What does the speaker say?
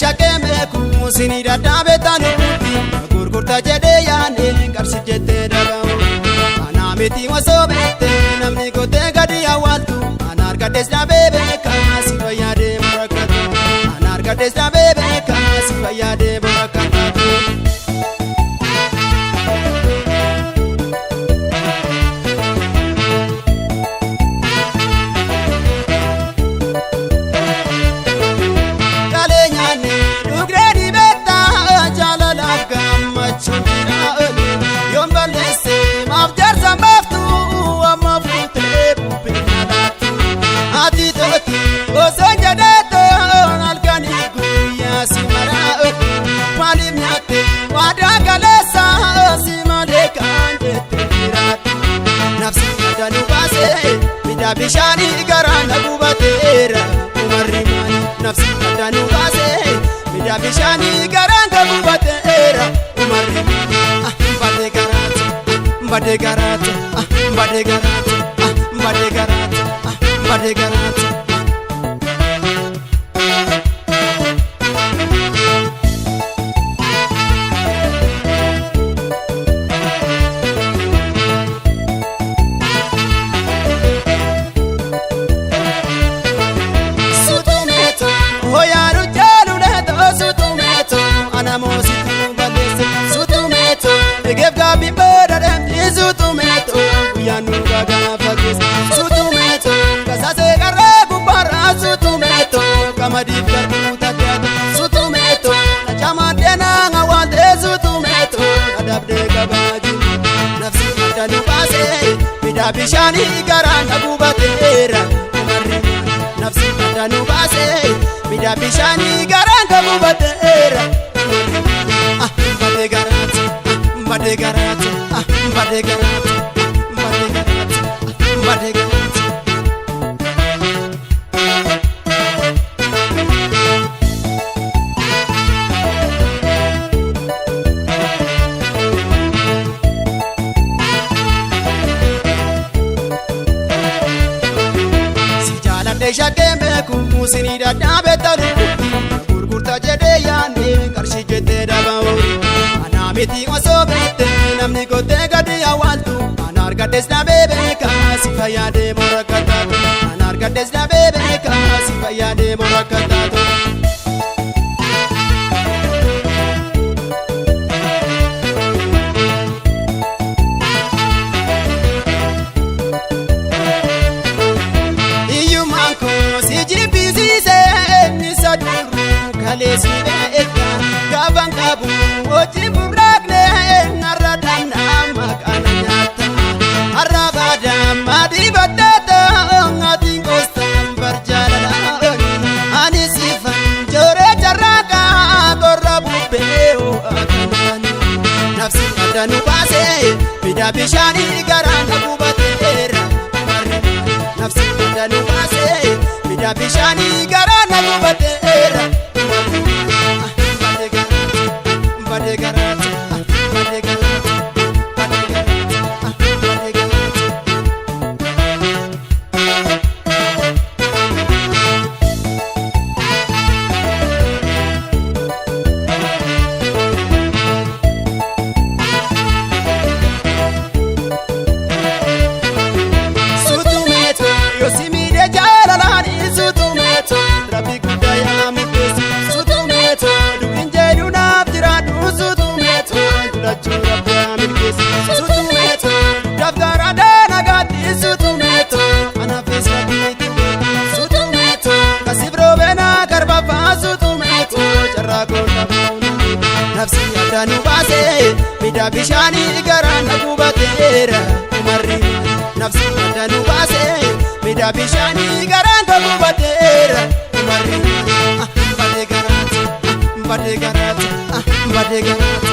shaqee meeku sinii dadhaabee taanuuti gurgurtaa jedhee yaadee qarshii jettee dhagahu anaa miti osoo beektee namni gootee gadi awwaaltu ana argadhees dhaabee beekaa si fayyadee murakkatu ana argadhees dhaabee beekaa si fayyadee murakkatu. Bishani garana gubateera umarri mani nafsi kadanu base mida bishani garana gubateera umarri bade garate bade garate bade garate bade garate bade garate. Kamadif karbuta tiada sutumeto nachamadena ngawante sutumeto adabde kabaji nafsi kadanu base mida bishani garana gubateera umarri nafsi kadanu base mida bishani garana gubateera bade garate bade garate bade garate bade garate bade garate. Shaqee meeku sinii dadhaabee taanuuti gurgurtaa jedhee yaadee qarshii jettee dhabahu anaa miti osoo beektee namni gootee gadi awwaaltu ana argadhees dhaabee beekaa si fayyadee murakkataatu ana argadhees dhaabee beekaa si fayyadee murakkataatu. Kalesi beeka gaban qabu hojii burraaqne har'a dhamdhaa maqaan nyaata har'a baadaan maadii baddaata ngaatiin goostaan barjaalala ani siifan jooree jarraaqaa qorra bubbee ho'atanaan nafsi addanu baasee mida bishaanii garaan gubateera nafsi addanu baasee mida bishaanii garaan gubateera. Bade garate, bade garate, bade garate, bade garate. Sutumeto, yosimide jalalani sutumeto, rabbi kudaya mukesi sutumeto, duinjedu naftiradu sutumeto, dulachura pramikesi sutumeto, daftarada nagati sutumeto, anafesa bitu sutumeto, kasibrovena karbafa sutumeto, charrakonda mauna nafsi adanu base, mida bishani garana gubateera umarri nafsi adanu base, mida bishani garana gubateera umarri bade garate, bade garate, bade garate.